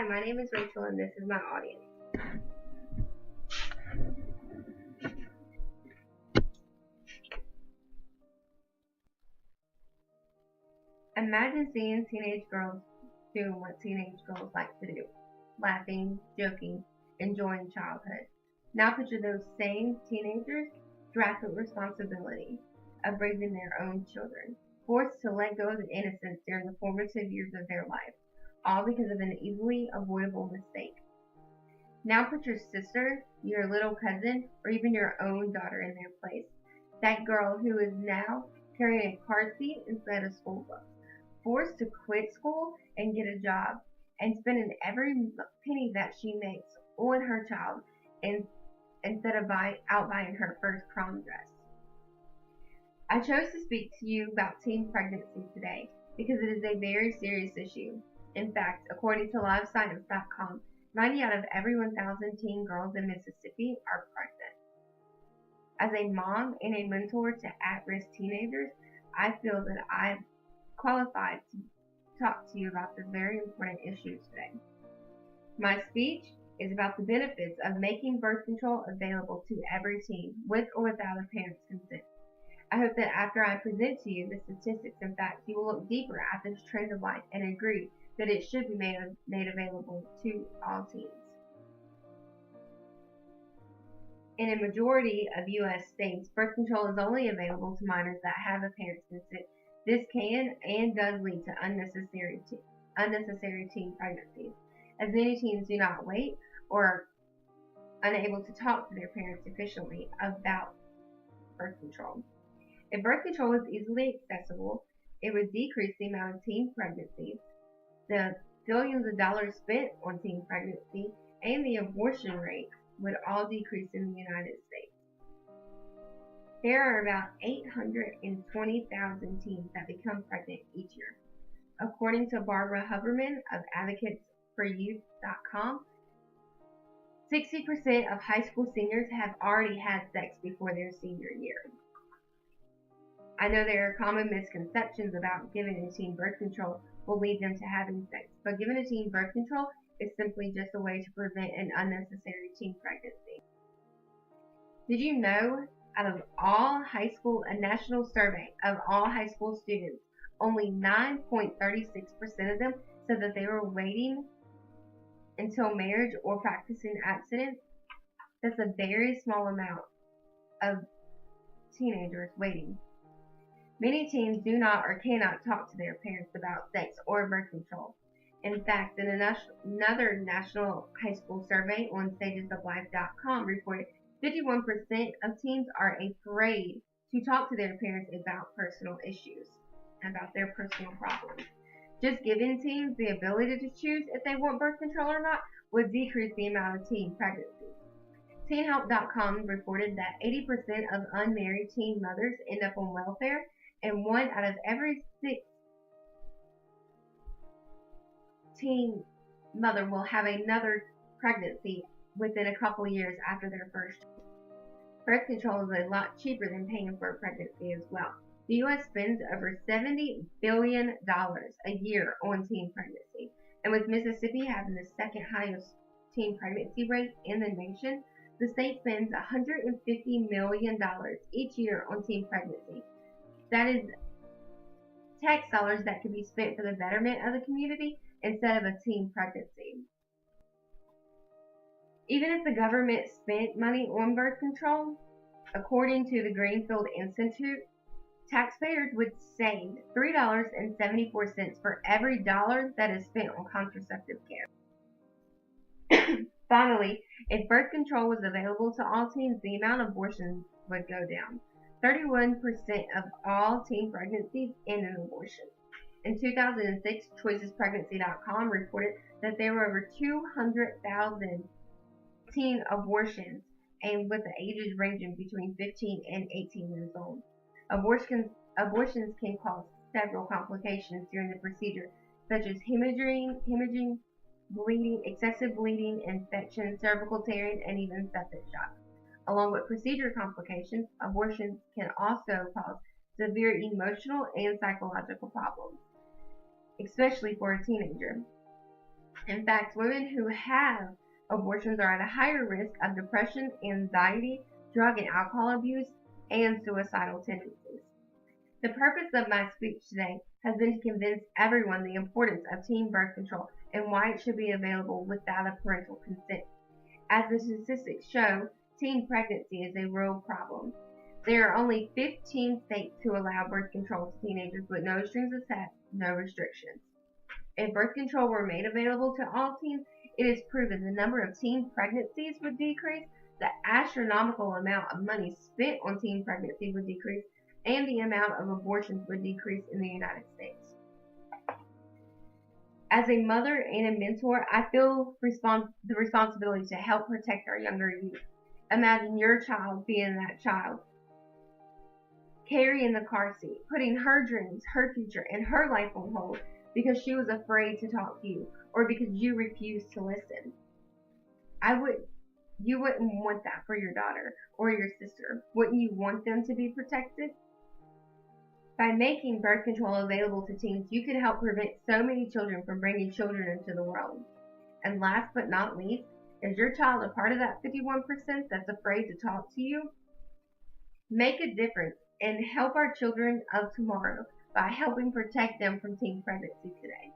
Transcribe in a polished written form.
Hi, my name is Rachel and this is my audience. Imagine seeing teenage girls doing what teenage girls like to do. Laughing, joking, enjoying childhood. Now picture those same teenagers strapped with responsibility of raising their own children, forced to let go of the innocence during the formative years of their life, all because of an easily avoidable mistake. Now put your sister, your little cousin, or even your own daughter in their place. That girl who is now carrying a car seat instead of school books, forced to quit school and get a job, and spending every penny that she makes on her child instead of out buying her first prom dress. I chose to speak to you about teen pregnancy today because it is a very serious issue. In fact, according to LiveScience.com, 90 out of every 1,000 teen girls in Mississippi are pregnant. As a mom and a mentor to at-risk teenagers, I feel that I'm qualified to talk to you about this very important issue today. My speech is about the benefits of making birth control available to every teen, with or without a parent's consent. I hope that after I present to you the statistics and facts, you will look deeper at this trend of life and agree that it should be made available to all teens. In a majority of U.S. states, birth control is only available to minors that have a parent's consent. This can and does lead to unnecessary teen pregnancies, as many teens do not wait or are unable to talk to their parents efficiently about birth control. If birth control was easily accessible, it would decrease the amount of teen pregnancies, the billions of dollars spent on teen pregnancy, and the abortion rate would all decrease in the United States. There are about 820,000 teens that become pregnant each year. According to Barbara Huberman of AdvocatesForYouth.com, 60% of high school seniors have already had sex before their senior year. I know there are common misconceptions about giving a teen birth control will lead them to having sex, but giving a teen birth control is simply just a way to prevent an unnecessary teen pregnancy. Did you know, out of all high school, a national survey of all high school students, only 9.36% of them said that they were waiting until marriage or practicing abstinence? That's a very small amount of teenagers waiting. Many teens do not or cannot talk to their parents about sex or birth control. In fact, in another national high school survey on stagesoflife.com reported 51% of teens are afraid to talk to their parents about personal issues, about their personal problems. Just giving teens the ability to choose if they want birth control or not would decrease the amount of teen pregnancies. TeenHelp.com reported that 80% of unmarried teen mothers end up on welfare, and 1 out of every 6 teen mother will have another pregnancy within a couple years after their first. Birth control is a lot cheaper than paying for a pregnancy as well. The U.S. spends over $70 billion a year on teen pregnancy, and with Mississippi having the second highest teen pregnancy rate in the nation, the state spends $150 million each year on teen pregnancy. That is tax dollars that could be spent for the betterment of the community instead of a teen pregnancy. Even if the government spent money on birth control, according to the Greenfield Institute, taxpayers would save $3.74 for every dollar that is spent on contraceptive care. Finally, if birth control was available to all teens, the amount of abortions would go down. 31% of all teen pregnancies end in abortion. In 2006, ChoicesPregnancy.com reported that there were over 200,000 teen abortions, and with the ages ranging between 15 and 18 years old. Abortions can cause several complications during the procedure, such as hemorrhaging, bleeding, excessive bleeding, infection, cervical tearing, and even septic shock. Along with procedure complications, abortions can also cause severe emotional and psychological problems, especially for a teenager. In fact, women who have abortions are at a higher risk of depression, anxiety, drug and alcohol abuse, and suicidal tendencies. The purpose of my speech today has been to convince everyone the importance of teen birth control and why it should be available without a parental consent. As the statistics show, teen pregnancy is a real problem. There are only 15 states who allow birth control to teenagers with no strings attached, no restrictions. If birth control were made available to all teens, it is proven the number of teen pregnancies would decrease, the astronomical amount of money spent on teen pregnancy would decrease, and the amount of abortions would decrease in the United States. As a mother and a mentor, I feel the responsibility to help protect our younger youth. Imagine your child being that child, carrying the car seat, putting her dreams, her future, and her life on hold because she was afraid to talk to you or because you refused to listen. You wouldn't want that for your daughter or your sister. Wouldn't you want them to be protected? By making birth control available to teens, you could help prevent so many children from bringing children into the world. And last but not least, is your child a part of that 51% that's afraid to talk to you? Make a difference and help our children of tomorrow by helping protect them from teen pregnancy today.